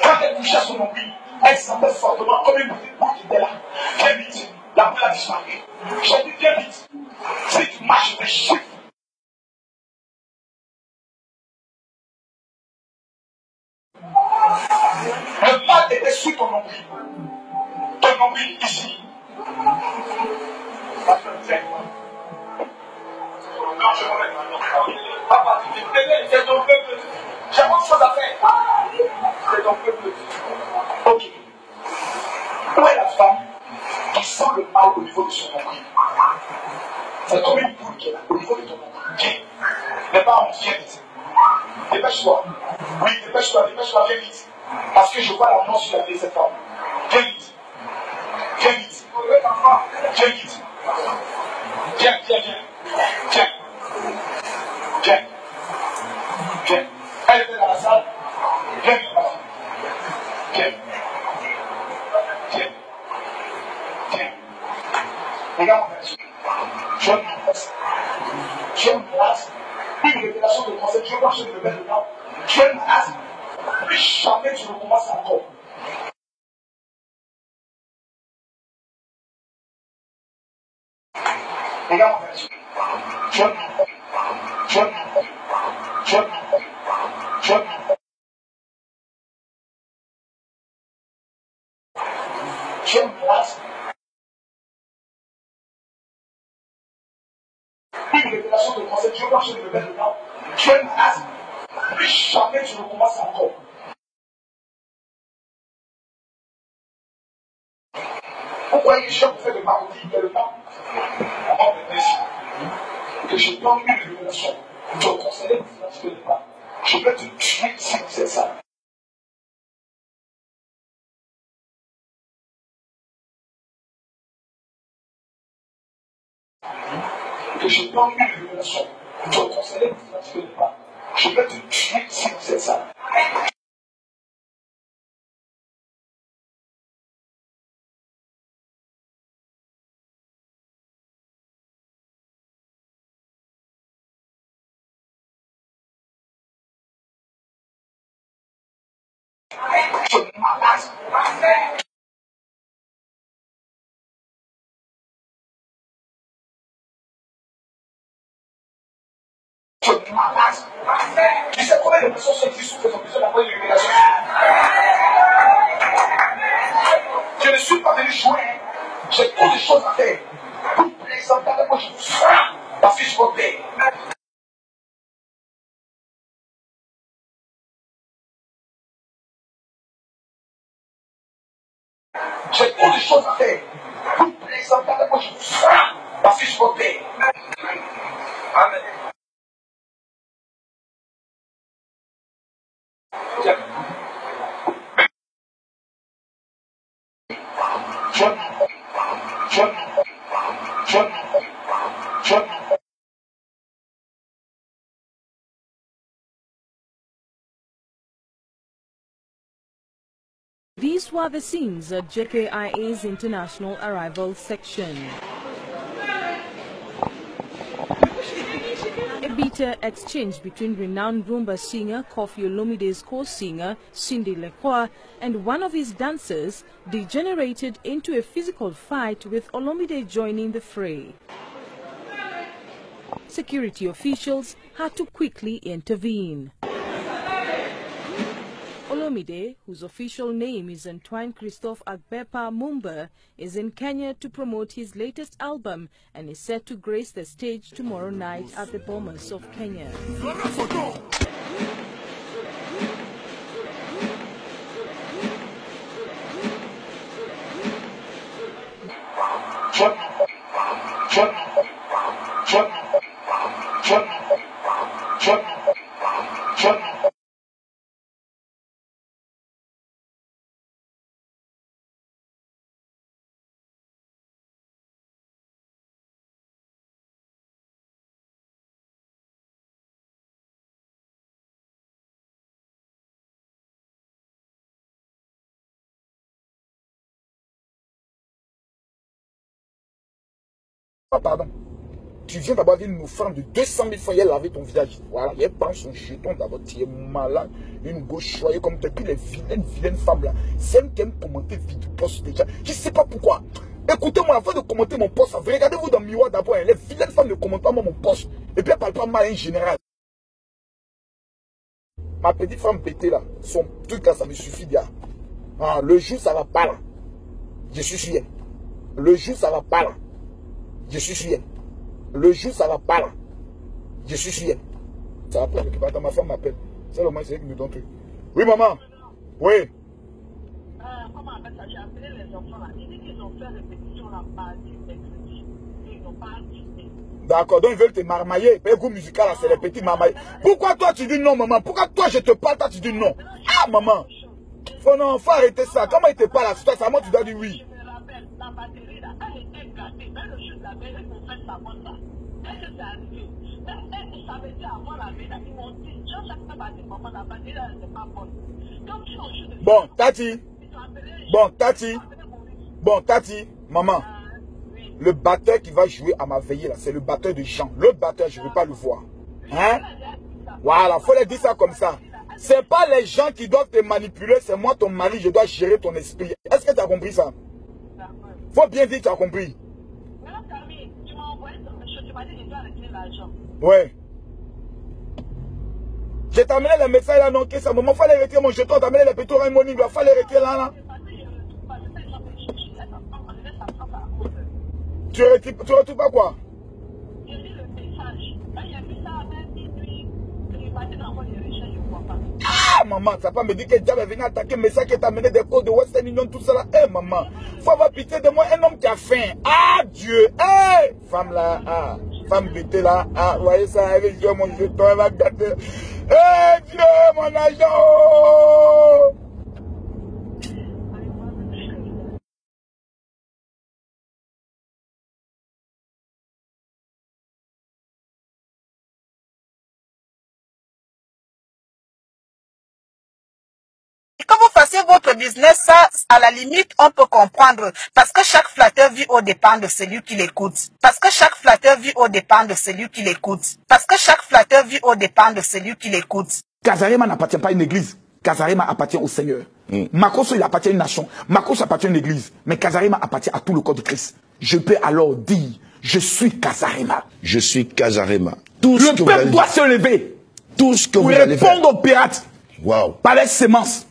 Quand elle touchait son nombril, elle sentait fortement comme une boule qui était là. Viens vite, la boule a disparu. J'ai dit viens vite. Si tu marches, je vais chiffre. Le mal était sur ton nombril. Ton nombril ici. Non, je remets. Papa, tu te plais, c'est ton peuple. J'ai autre chose à faire. C'est ton peuple. Ok. Où est la femme qui sent le mal au niveau de son nombril? C'est comme une boule qui est là, au niveau de ton nombril. Viens. Les parents, viens vite. Dépêche-toi. Oui, dépêche-toi, viens vite. Parce que je vois la mort sur la vie de cette femme. Viens vite. Viens vite. Viens vite. Viens. Elle était dans la salle. Viens. Regarde mon frère. Tu es malade. Une révélation de concept. Je vois que je me mets dedans. Tu es malade. Plus jamais tu recommences encore. Regarde mon frère. Tu es malade. Une révélation de concept. Je vois que je me mets dedans. Tu es malade. Plus jamais tu recommences encore. Vous croyez que je vous fais de parodie il y a le temps? Avant de décider que je donne une révélation. Tu as conseillé que tu ne pas. Je vais te tuer si vous êtes ça. Que je donne une révélation. Tu as conseillé que tu ne pas. Je vais te tuer si vous êtes ça. Je suis malade. Je suis malade. Tu sais combien de personnes sont qui souffrent ont besoin d'avoir une révélation? Je ne suis pas venu jouer. J'ai trop de choses à faire. Vous présentez avec moi, je vous frappe parce que je vous paie. J'ai trop de choses à faire. Vous présentez avec moi, je vous frappe parce que je vous paie. Amen. These were the scenes at JKIA's International Arrival Section. A bitter exchange between renowned Rumba singer Koffi Olomide's co-singer Cindy Lekwa and one of his dancers degenerated into a physical fight, with Olomide joining the fray. Security officials had to quickly intervene. Olomide, whose official name is Antoine Christophe Agbepa Mumba, is in Kenya to promote his latest album and is set to grace the stage tomorrow night at the Bomas of Kenya. Pardon. Tu viens d'abord une offrande de 200 000 fois, il a lavé ton visage. Voilà, il prend son jeton d'abord, tu es malade, une gauche choyée comme tu es. Puis les vilaines femmes là, celles qui aiment commenter vidéo post déjà. Je ne sais pas pourquoi. Écoutez-moi, avant de commenter mon post, regardez-vous dans le miroir d'abord. Les vilaines femmes ne commentent pas mon post. Et puis elles ne parlent pas mal en général. Ma petite femme pétée là, son truc là, ça me suffit bien. Ah, le jour ça va pas là. Je suis sûr. Le jour ça va pas là. Je suis sûr. Le jour, ça va pas là. Je suis sûr. Ça va pas. Attends, ma femme m'appelle. C'est le moment, c'est qui me donne truc. Oui, maman. Oui. Comment on appelle ça? J'ai appelé les enfants là. Ils disent qu'ils ont fait répétition là mardi, mercredi. Ils n'ont pas assisté. D'accord, donc ils veulent te marmailler. Le goût musical là, c'est les petits marmailles. Pourquoi toi tu dis non, maman? Pourquoi toi je te parle, toi tu dis non? Ah, maman. Faut arrêter ça. Comment il te parle à toi? Ça, moi tu dois dire oui. Je me rappelle, la batterie là, elle était gâtée. Même le jour de la veille, ils ont fait ça comme ça. Est-ce que c'est arrivé? Ils savaient dire avant la veille, ils m'ont dit, chaque batterie, maman, la batterie là, elle n'est pas bonne. Donc, ils ont juste. Bon, Tati. Bon, Tati. Bon, Tati, maman. Le batteur qui va jouer à ma veillée là, c'est le batteur de Jean. L'autre batteur, je ne veux pas le voir. Hein? Voilà, faut les dire ça comme ça. C'est pas les gens qui doivent te manipuler, c'est moi ton mari, je dois gérer ton esprit. Est-ce que tu as compris ça? Faut bien dire que tu as compris. Tu m'as envoyé ton monsieur, tu m'as dit que tu dois arrêter l'argent. Ouais. J'ai t'amené les messages là, non, que ça, maman, fallait retirer mon jeton, t'amener les petits oreilles moniques, il fallait retirer là. Tu retires pas quoi? J'ai vu le message. Quand il y a vu ça à 20 minuit, il m'a dit d'envoyer les recherches, je ne vois pas. Ah, maman, ça pas me dire que Diable est venu attaquer, mais ça qui t'a amené des codes de Western Union, tout ça là. Eh, maman, faut avoir pitié de moi, un homme qui a faim. Ah, Dieu, eh, femme là, ah, femme bêtée là, ah, vous voyez ça, elle veut jouer mon jeton, elle va gâter. Eh, Dieu, mon agent. Que vous fassiez votre business, ça, à la limite, on peut comprendre. Parce que chaque flatteur vit au dépend de celui qui l'écoute. Parce que chaque flatteur vit au dépend de celui qui l'écoute. Parce que chaque flatteur vit au dépend de celui qui l'écoute. Kazarema n'appartient pas à une église. Kazarema appartient au Seigneur. Makoso, il appartient à une nation. Makoso appartient à une église. Mais Kazarema appartient à tout le corps de Christ. Je peux alors dire, je suis Kazarema. Je suis Kazarema. Le peuple doit se lever. Tout ce que pour vous allez faire. répondre aux pirates. Wow. Par les semences.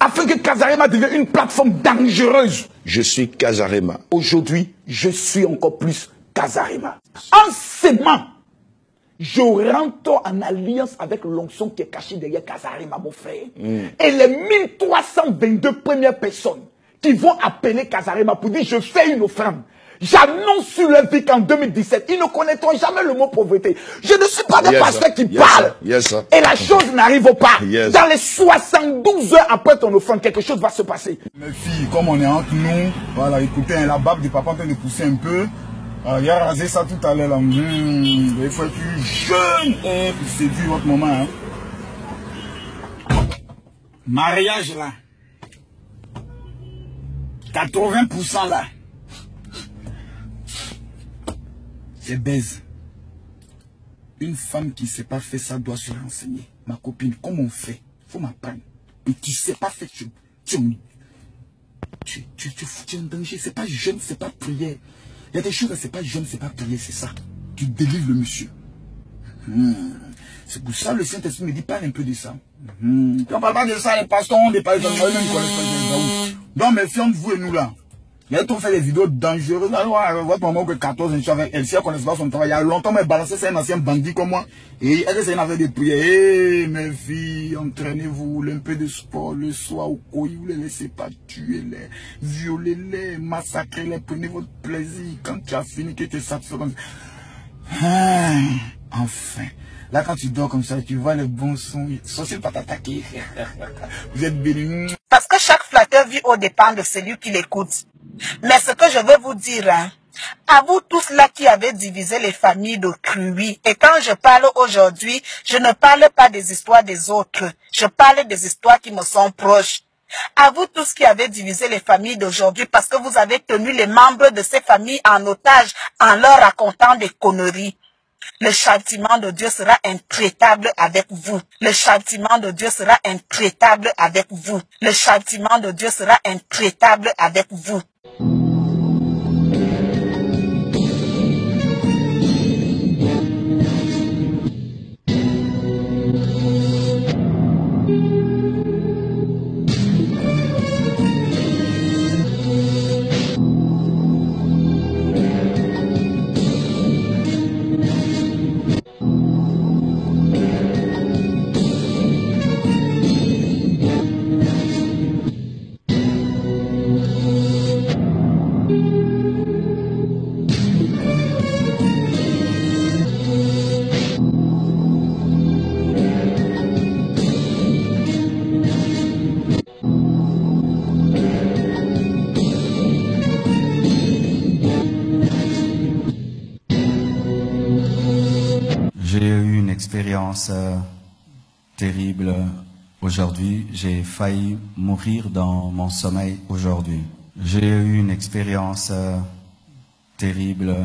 Afin que Kazarema devienne une plateforme dangereuse. Je suis Kazarema. Aujourd'hui, je suis encore plus Kazarema. En sémant, je rentre en alliance avec l'onction qui est cachée derrière Kazarema, mon frère. Et les 1322 premières personnes qui vont appeler Kazarema pour dire je fais une offrande. J'annonce sur leur vie qu'en 2017, ils ne connaîtront jamais le mot pauvreté. Je ne suis pas des pasteurs qui parlent. Et la chose n'arrive pas. Dans les 72 heures après ton offrande, quelque chose va se passer. Mes filles, comme on est entre nous, voilà, écoutez, la barbe de papa en train de pousser un peu. Il a rasé ça tout à l'heure. Il faut être plus jeune pour séduire votre maman. Hein. Mariage là. 80% là. C'est baise. Une femme qui ne sait pas faire ça doit se renseigner. Ma copine, comment on fait? Il faut m'apprendre. Et tu ne sais pas faire, tu es en danger. C'est pas jeune, c'est pas prière. Il y a des choses, c'est pas jeune, c'est pas prière, c'est ça. Tu délivres le monsieur. C'est pour ça le Saint-Esprit me dit, parle un peu de ça. On ne parle pas de ça, les pasteurs, on ne parle pas de ça. Donc mes filles, vous et nous là. Il a trop fait des vidéos dangereuses. Votre maman que 14 ans avec elle, si elle ne connaît pas son travail, il y a longtemps, mais balancé, c'est un ancien bandit comme moi. Et elle essaie d'en des prières. Hé, mes filles, entraînez-vous, un peu de sport le soir au coin, vous ne les laissez pas tuer les, violer-les, massacrer-les, prenez votre plaisir. Quand tu as fini, que tu es satisfait comme ça. Enfin. Là, quand tu dors comme ça, tu vois le bon son. Sorcier pas t'attaquer. Vous êtes bénis. Parce que chaque flatteur vit au dépend de celui qui l'écoute. Mais ce que je veux vous dire, hein, à vous tous là qui avez divisé les familles d'autrui, et quand je parle aujourd'hui, je ne parle pas des histoires des autres, je parle des histoires qui me sont proches. À vous tous qui avez divisé les familles d'aujourd'hui parce que vous avez tenu les membres de ces familles en otage en leur racontant des conneries. Le châtiment de Dieu sera intraitable avec vous. Le châtiment de Dieu sera intraitable avec vous. Le châtiment de Dieu sera intraitable avec vous. J'ai eu une expérience terrible aujourd'hui. J'ai failli mourir dans mon sommeil aujourd'hui. J'ai eu une expérience terrible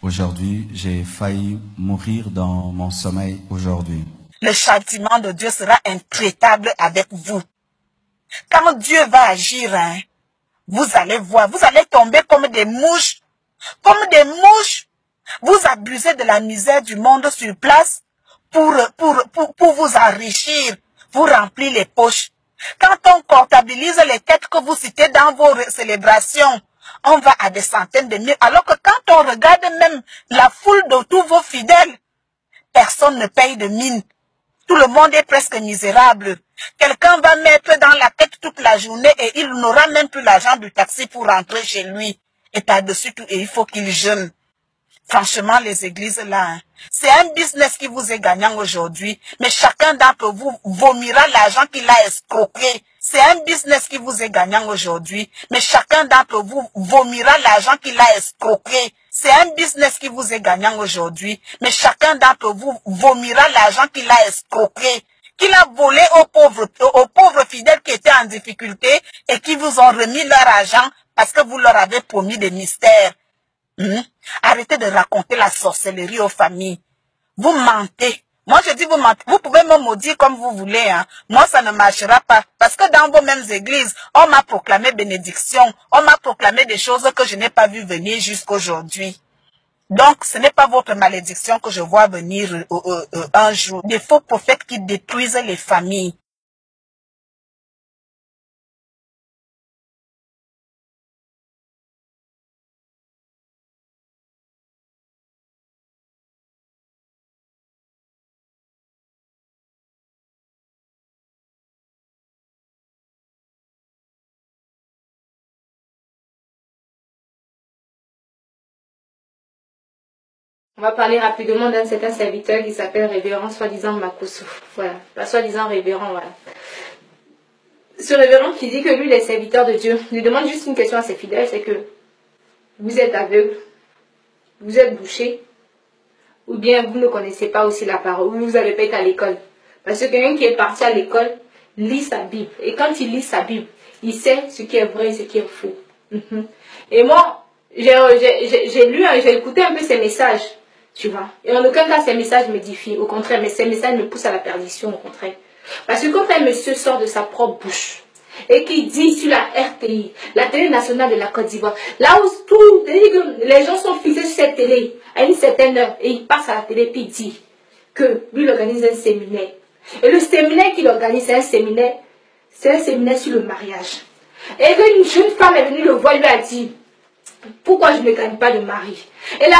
aujourd'hui. J'ai failli mourir dans mon sommeil aujourd'hui. Le châtiment de Dieu sera intraitable avec vous. Quand Dieu va agir, hein, vous allez voir, vous allez tomber comme des mouches. Comme des mouches. Vous abusez de la misère du monde sur place pour vous enrichir, vous remplir les poches. Quand on comptabilise les têtes que vous citez dans vos célébrations, on va à des centaines de mille. Alors que quand on regarde même la foule de tous vos fidèles, personne ne paye de mine. Tout le monde est presque misérable. Quelqu'un va mettre dans la tête toute la journée et il n'aura même plus l'argent du taxi pour rentrer chez lui. Et par-dessus tout, et il faut qu'il jeûne. Franchement, les églises là, hein, c'est un business qui vous est gagnant aujourd'hui, mais chacun d'entre vous vomira l'argent qu'il a escroqué. C'est un business qui vous est gagnant aujourd'hui, mais chacun d'entre vous vomira l'argent qu'il a escroqué. C'est un business qui vous est gagnant aujourd'hui, mais chacun d'entre vous vomira l'argent qu'il a escroqué, qu'il a volé aux pauvres fidèles qui étaient en difficulté et qui vous ont remis leur argent parce que vous leur avez promis des mystères. Arrêtez de raconter la sorcellerie aux familles. Vous mentez. Moi, je dis vous mentez. Vous pouvez me maudire comme vous voulez. Hein. Moi, ça ne marchera pas. Parce que dans vos mêmes églises, on m'a proclamé bénédiction. On m'a proclamé des choses que je n'ai pas vu venir jusqu'aujourd'hui. Donc, ce n'est pas votre malédiction que je vois venir un jour. Des faux prophètes qui détruisent les familles. On va parler rapidement d'un certain serviteur qui s'appelle révérend soi-disant Makosso. Voilà, pas soi-disant révérend, voilà. Ce révérend qui dit que lui, il est serviteur de Dieu, lui demande juste une question à ses fidèles, c'est que vous êtes aveugle, vous êtes bouché, ou bien vous ne connaissez pas aussi la parole, ou vous n'avez pas été à l'école. Parce que quelqu'un qui est parti à l'école lit sa Bible. Et quand il lit sa Bible, il sait ce qui est vrai et ce qui est faux. Et moi, j'ai lu, j'ai écouté un peu ces messages. Tu vois. Et en aucun cas, ces messages m'édifient. Au contraire, mais ces messages me poussent à la perdition, au contraire. Parce que quand un monsieur sort de sa propre bouche et qui dit sur la RTI, la télé nationale de la Côte d'Ivoire, là où tout, les gens sont fixés sur cette télé à une certaine heure, et il passe à la télé et il dit que lui, il organise un séminaire. Et le séminaire qu'il organise, c'est un séminaire sur le mariage. Et qu'une jeune femme est venue le voir, lui a dit, Pourquoi je ne gagne pas de mari? Et la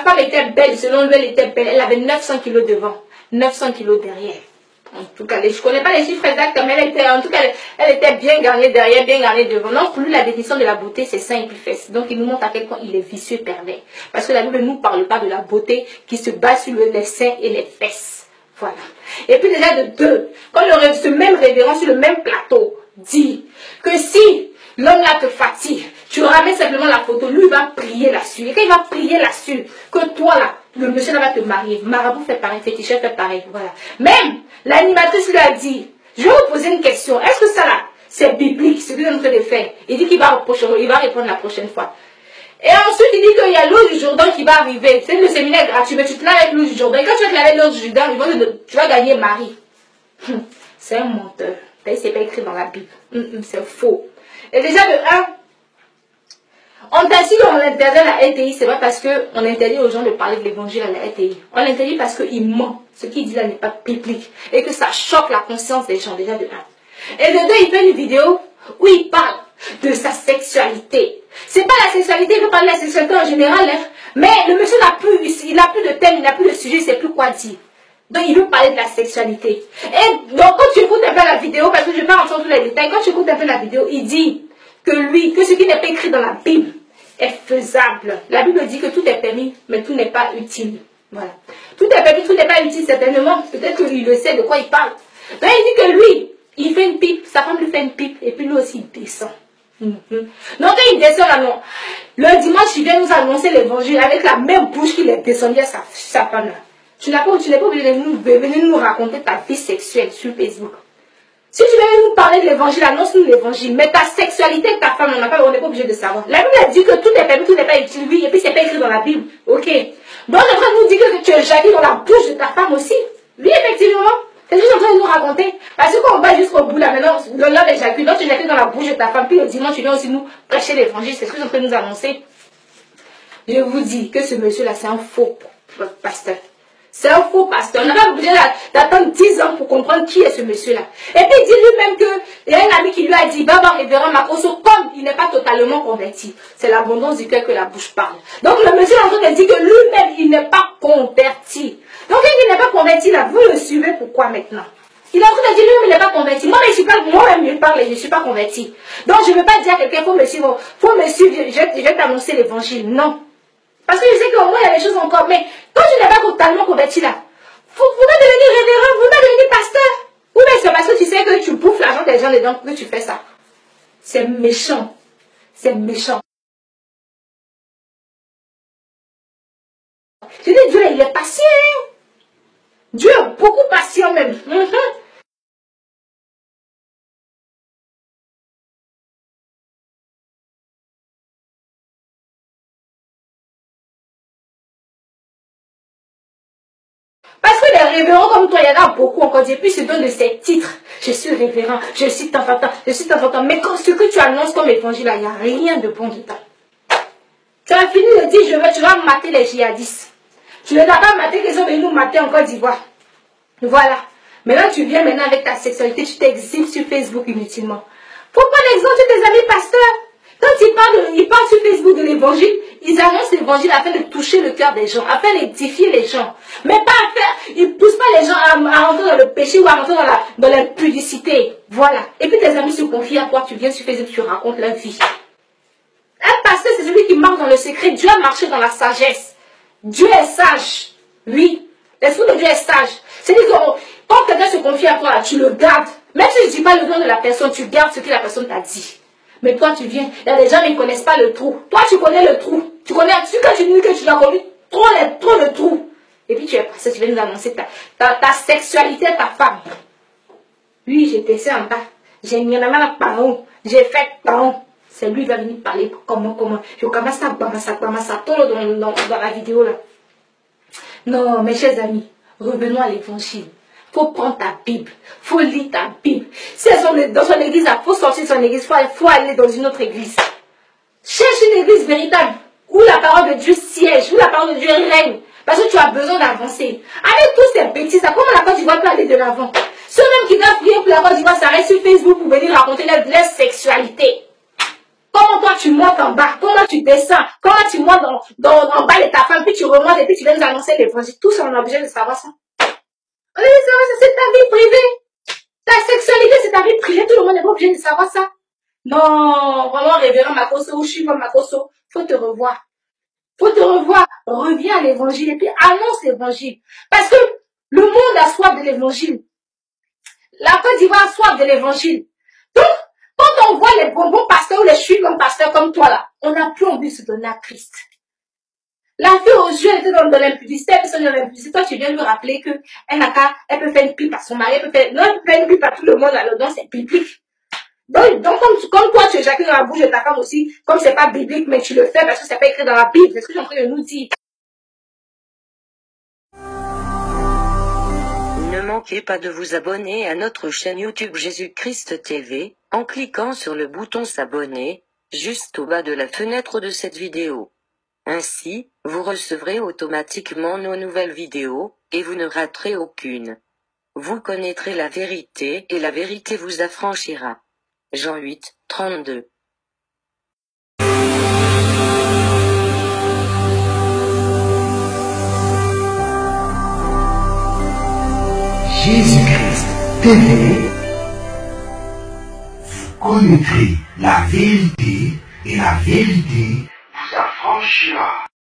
femme était belle, selon lui, elle était belle. Elle avait 900 kilos devant, 900 kilos derrière. En tout cas, je ne connais pas les chiffres exacts, mais elle était bien garnie derrière, bien garnie devant. Donc, pour lui, la définition de la beauté, c'est seins et puis fesses. Donc, il nous montre à quel point il est vicieux, pervers. Parce que la Bible ne nous parle pas de la beauté qui se base sur les seins et les fesses. Voilà. Et puis, déjà de deux, quand ce même révérend sur le même plateau dit que si l'homme là te fatigue, tu ramènes simplement la photo, lui il va prier là-dessus. Et quand il va prier là-dessus, que toi là, le monsieur là va te marier. Marabout fait pareil, féticheur fait pareil. Voilà. Même l'animatrice lui a dit, je vais vous poser une question. Est-ce que ça là, c'est biblique, ce que nous sommes en train de faire? Il dit qu'il va répondre la prochaine fois. Et ensuite, il dit qu'il y a l'eau du Jourdain qui va arriver. C'est le séminaire gratuit, mais tu te laves avec l'eau du Jourdain. Et quand tu vas te laver avec l'eau du Jourdain, tu vas gagner mari. C'est un menteur. C'est pas écrit dans la Bible. C'est faux. Et déjà de 1, on t'indique qu'on interdit la LTI, c'est pas parce qu'on interdit aux gens de parler de l'évangile à la LTI. On l'interdit parce qu'il ment. Ce qu'il dit là n'est pas biblique. Et que ça choque la conscience des gens, déjà de 1. Et de 2, il fait une vidéo où il parle de sa sexualité. C'est pas la sexualité, il veut parler de la sexualité en général, hein. Mais le monsieur n'a plus de thème, il n'a plus de sujet, il ne sait plus quoi dire. Donc il veut parler de la sexualité. Et donc quand tu écoutes un peu la vidéo, parce que je ne vais pas rentrer dans tous les détails, quand tu écoutes un peu la vidéo, il dit que ce qui n'est pas écrit dans la Bible est faisable. La Bible dit que tout est permis, mais tout n'est pas utile. Voilà. Tout est permis, tout n'est pas utile, certainement. Peut-être qu'il le sait de quoi il parle. Donc il dit que lui, il fait une pipe, sa femme lui fait une pipe, et puis lui aussi il descend. Donc quand il descend là, non, le dimanche il vient nous annoncer l'évangile avec la même bouche qu'il est descendu à sa femme là. Tu n'es pas obligé de venir nous raconter ta vie sexuelle sur Facebook. Si tu veux nous parler de l'évangile, annonce-nous l'évangile. Mais ta sexualité avec ta femme, on n'est pas obligé de savoir. La Bible dit que tout est permis, tout n'est pas utile. Oui, et puis c'est pas écrit dans la Bible. Ok. Donc on est en train de nous dire que tu éjacules dans la bouche de ta femme aussi. Oui, effectivement. C'est juste en train de nous raconter. Parce que quand on va jusqu'au bout là, maintenant, l'homme éjacule. Donc tu éjacules dans la bouche de ta femme. Puis le dimanche, tu viens aussi nous prêcher l'évangile. C'est ce que je suis en train de nous annoncer. Je vous dis que ce monsieur-là, c'est un faux pasteur. C'est un faux pasteur. On n'a pas obligé d'attendre 10 ans pour comprendre qui est ce monsieur-là. Et puis il dit lui-même qu'il y a un ami qui lui a dit, va voir révérend Makosso, comme il n'est pas totalement converti. C'est l'abondance du cœur que la bouche parle. Donc le monsieur est en train de dire que lui-même, il n'est pas converti. Donc il n'est pas converti là, vous le suivez pourquoi maintenant? Il est en train de dire lui-même, il n'est pas converti. Moi-même, je parle et je ne suis pas converti. Donc je ne veux pas dire à quelqu'un, faut me suivre, je vais t'annoncer l'évangile. Non. Parce que je sais qu'au moins il y a des choses encore. Mais quand tu n'es pas totalement converti là, vous pouvez devenir révérend, vous pouvez devenir pasteur. Ou bien c'est parce que tu sais que tu bouffes l'argent des gens dedans que tu fais ça. C'est méchant. C'est méchant. Je dis, Dieu, il est patient. Dieu est beaucoup patient même. Parce que les révérends comme toi, il y en a beaucoup encore. Et puis, se donnent de ces titres. Je suis révérend, je suis tant. Mais quand ce que tu annonces comme évangile, il n'y a rien de bon dedans. Tu as fini de dire, tu vas mater les djihadistes. Tu ne l'as pas maté, qu'ils ont venu nous mater en Côte d'Ivoire. Voilà. Maintenant, tu viens maintenant avec ta sexualité, tu t'exhibes sur Facebook inutilement. Faut pas l'exemple de tes amis pasteurs. Quand ils parlent sur Facebook de l'évangile, ils annoncent l'évangile afin de toucher le cœur des gens, afin d'édifier les gens. Mais pas à faire, ils ne poussent pas les gens à rentrer dans le péché ou à rentrer dans la publicité. Voilà. Et puis tes amis se confient à toi, tu viens sur Facebook, tu racontes leur vie. Un pasteur, c'est celui qui marche dans le secret. Dieu a marché dans la sagesse. Dieu est sage. Oui. L'esprit de Dieu est sage. C'est-à-dire que quand quelqu'un se confie à toi, tu le gardes. Même si je ne dis pas le nom de la personne, tu gardes ce que la personne t'a dit. Mais toi, tu viens, il y a des gens qui ne connaissent pas le trou. Toi, tu connais le trou. Tu connais, quand tu dis que tu l'as connu, trop le trou. Et puis tu es passé, tu viens nous annoncer ta sexualité à ta femme. Oui, j'ai testé en bas. J'ai mis la main à parole. J'ai fait tant. C'est lui qui va venir parler comment. Je commence à tout dans la vidéo là. Non, mes chers amis, revenons à l'évangile. Il faut prendre ta Bible, il faut lire ta Bible. Si elles sont dans son église, il faut sortir de son église, il faut aller dans une autre église. Cherche une église véritable, où la parole de Dieu siège, où la parole de Dieu règne. Parce que tu as besoin d'avancer. Avec tous ces bêtises, comment la Côte d'Ivoire peut aller de l'avant? Ceux même qui doivent prier pour la Côte d'Ivoire s'arrêtent sur Facebook pour venir raconter leur sexualité. Comment toi comment tu montes en bas, comment tu descends, comment tu montes en bas de ta femme, puis tu remontes et puis tu viens nous annoncer l'évangile. Tout ça, on a besoin de savoir ça. On a besoin de savoir ça, c'est ta vie privée. Ta sexualité, c'est ta vie privée. Tout le monde n'est pas obligé de savoir ça. Non, vraiment, révérend Makosso, ou je suis comme Makosso, faut te revoir. Faut te revoir. Reviens à l'évangile et puis annonce l'évangile. Parce que le monde a soif de l'évangile. La Côte d'Ivoire a soif de l'évangile. Donc, quand on voit les bonbons pasteurs ou les chuis comme pasteurs comme toi là, on n'a plus envie de se donner à Christ. La fille aux yeux était dans l'impudicité, elle peut dans l'impudicité. Toi, tu viens lui rappeler que elle peut faire une pipe à son mari, elle peut faire une pipe à tout le monde, alors donc c'est biblique. Donc comme toi, tu éjacules dans la bouche de ta femme aussi, comme c'est pas biblique, mais tu le fais parce que c'est pas écrit dans la Bible. C'est ce que j'ai en train de nous dire. Ne manquez pas de vous abonner à notre chaîne YouTube Jésus-Christ TV, en cliquant sur le bouton s'abonner, juste au bas de la fenêtre de cette vidéo. Ainsi, vous recevrez automatiquement nos nouvelles vidéos, et vous ne raterez aucune. Vous connaîtrez la vérité et la vérité vous affranchira. Jean 8, 32. Jésus-Christ TV, vous connaîtrez la vérité et la vérité vous affranchira.